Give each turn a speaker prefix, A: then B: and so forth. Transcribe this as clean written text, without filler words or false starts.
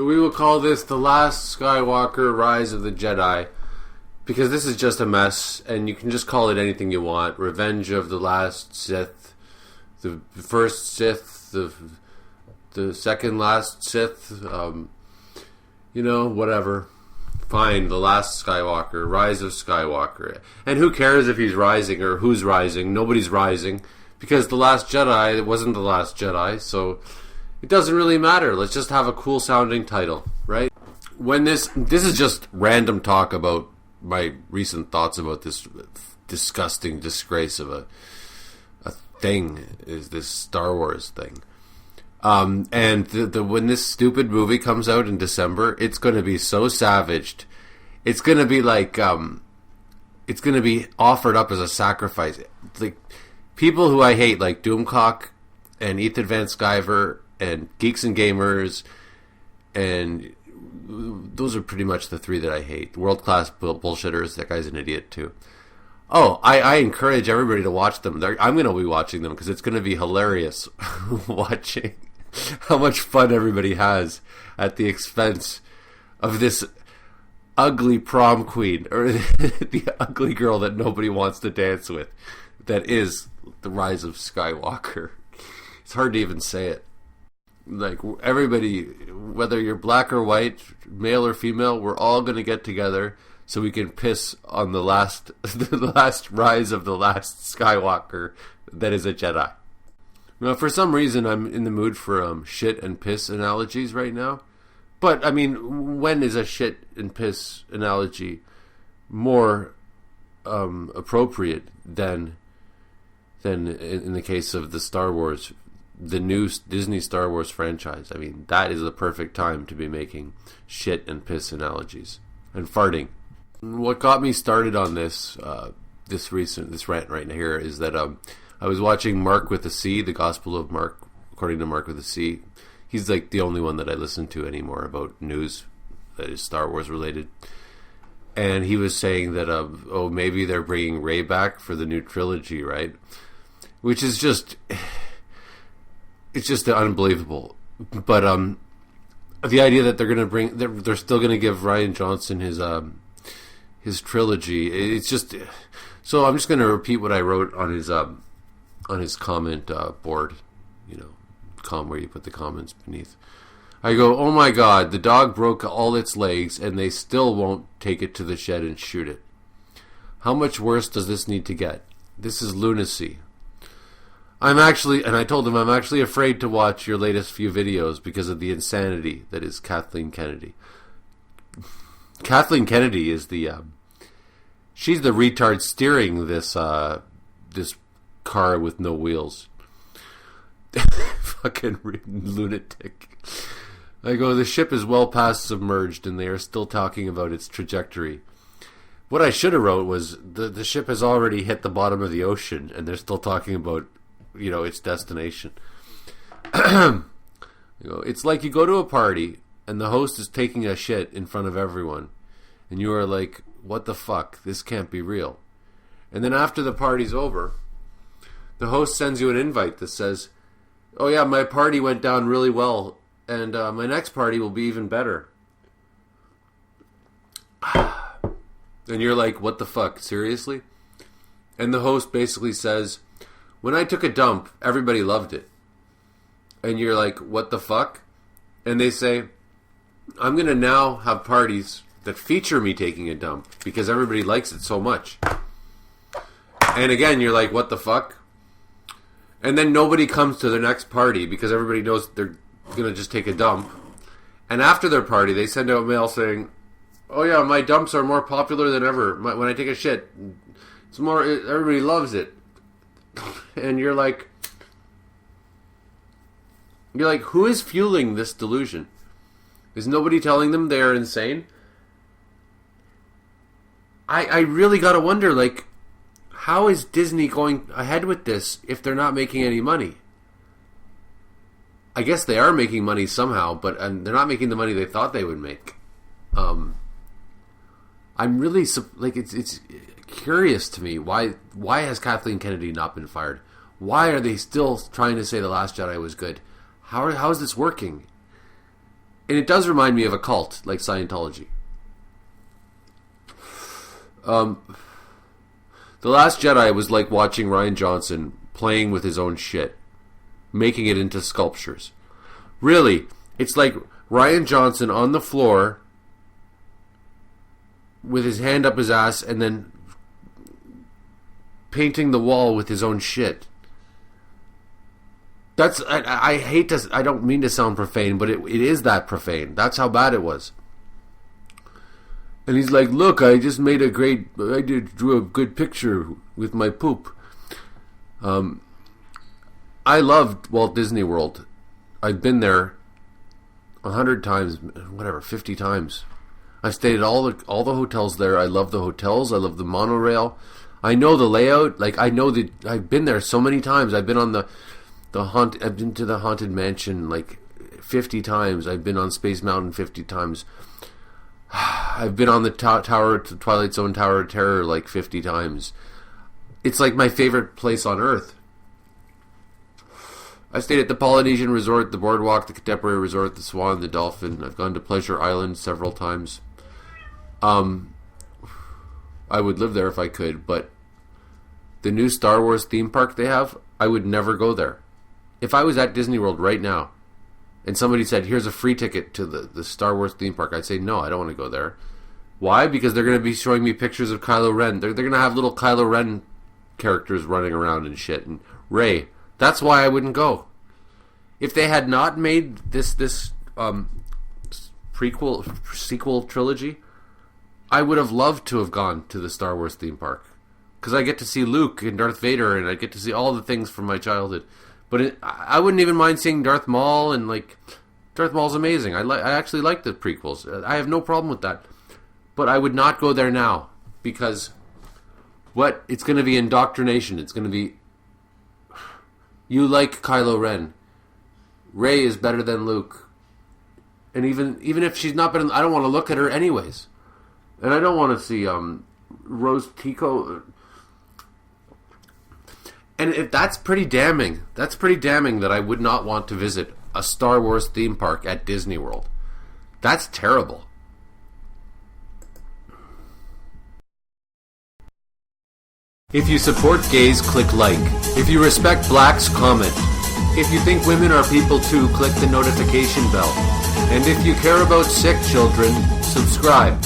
A: So we will call this The Last Skywalker Rise of the Jedi, because this is just a mess, and you can just call it anything you want. Revenge of the Last Sith, the first Sith, the second last Sith, whatever. Fine, The Last Skywalker, Rise of Skywalker. And who cares if he's rising or who's rising? Nobody's rising, because The Last Jedi, it wasn't The Last Jedi, so it doesn't really matter. Let's just have a cool sounding title, right? When this is just random talk about my recent thoughts about this disgusting disgrace of a thing, is this Star Wars thing. And when this stupid movie comes out in December, it's going to be so savaged. It's going to be like, it's going to be offered up as a sacrifice. Like, people who I hate, like Doomcock and Ethan Van Sciver and Geeks and Gamers, and those are pretty much the three that I hate. World-class bullshitters. That guy's an idiot, too. Oh, I encourage everybody to watch them. I'm going to be watching them because it's going to be hilarious watching how much fun everybody has at the expense of this ugly prom queen, or the ugly girl that nobody wants to dance with. That is the Rise of Skywalker. It's hard to even say it. Like, everybody, whether you're black or white, male or female, we're all going to get together so we can piss on the last rise of the last Skywalker that is a Jedi. Now, for some reason, I'm in the mood for shit and piss analogies right now. But, I mean, when is a shit and piss analogy more appropriate than in the case of the Star Wars, the new Disney Star Wars franchise? I mean, that is the perfect time to be making shit and piss analogies. And farting. What got me started on this rant right here is that I was watching Mark with a C, the Gospel of Mark, according to Mark with a C. He's like the only one that I listen to anymore about news that is Star Wars related. And he was saying that, maybe they're bringing Rey back for the new trilogy, right? Which is just, it's just unbelievable. But the idea that they're still going to give Rian Johnson his trilogy, it's just. So I'm just going to repeat what I wrote on his comment board, where you put the comments beneath. I go, oh my God, the dog broke all its legs and they still won't take it to the shed and shoot it. How much worse does this need to get? This is lunacy. And I told him I'm actually afraid to watch your latest few videos because of the insanity that is Kathleen Kennedy. Kathleen Kennedy is she's the retard steering this car with no wheels. Fucking lunatic. I go, the ship is well past submerged and they are still talking about its trajectory. What I should have wrote was the ship has already hit the bottom of the ocean and they're still talking about, its destination. It's like you go to a party and the host is taking a shit in front of everyone and you are like, what the fuck? This can't be real. And then after the party's over, the host sends you an invite that says, oh yeah, my party went down really well, and my next party will be even better. And you're like, what the fuck? Seriously? And the host basically says, when I took a dump, everybody loved it. And you're like, what the fuck? And they say, I'm going to now have parties that feature me taking a dump because everybody likes it so much. And again, you're like, what the fuck? And then nobody comes to their next party because everybody knows they're going to just take a dump. And after their party, they send out mail saying, oh yeah, my dumps are more popular than ever. When I take a shit, everybody loves it. And you're like, who is fueling this delusion? Is nobody telling them they're insane? I really got to wonder, how is Disney going ahead with this if they're not making any money? I guess they are making money somehow, but they're not making the money they thought they would make. I'm really it's curious to me why has Kathleen Kennedy not been fired? Why are they still trying to say The Last Jedi was good? How is this working? And it does remind me of a cult, like Scientology. The Last Jedi was like watching Rian Johnson playing with his own shit, making it into sculptures. Really, it's like Rian Johnson on the floor with his hand up his ass and then painting the wall with his own shit. I hate to, I don't mean to sound profane, but it is that profane. That's how bad it was. And he's like, look, I just made drew a good picture with my poop. I loved Walt Disney World. I've been there 100 times, 50 times. I've stayed at all the hotels there. I love the hotels. I love the monorail. I know the layout. Like, I know that I've been there so many times. I've been on I've been to the Haunted Mansion like 50 times. I've been on Space Mountain 50 times. I've been on the Twilight Zone Tower of Terror like 50 times. It's like my favorite place on earth. I stayed at the Polynesian Resort, the Boardwalk, the Contemporary Resort, the Swan, the Dolphin. I've gone to Pleasure Island several times. I would live there if I could, but the new Star Wars theme park they have, I would never go there. If I was at Disney World right now, and somebody said, here's a free ticket to the Star Wars theme park, I'd say, no, I don't want to go there. Why? Because they're going to be showing me pictures of Kylo Ren. They're going to have little Kylo Ren characters running around and shit. And Rey. That's why I wouldn't go. If they had not made this sequel trilogy, I would have loved to have gone to the Star Wars theme park. Because I get to see Luke and Darth Vader, and I get to see all the things from my childhood. But I wouldn't even mind seeing Darth Maul, and like, Darth Maul's amazing. I actually like the prequels. I have no problem with that. But I would not go there now, because it's going to be indoctrination. It's going to be, you like Kylo Ren. Rey is better than Luke. And even if she's not better, I don't want to look at her anyways. And I don't want to see Rose Tico. And if that's pretty damning. That's pretty damning that I would not want to visit a Star Wars theme park at Disney World. That's terrible. If you support gays, click like. If you respect blacks, comment. If you think women are people too, click the notification bell. And if you care about sick children, subscribe.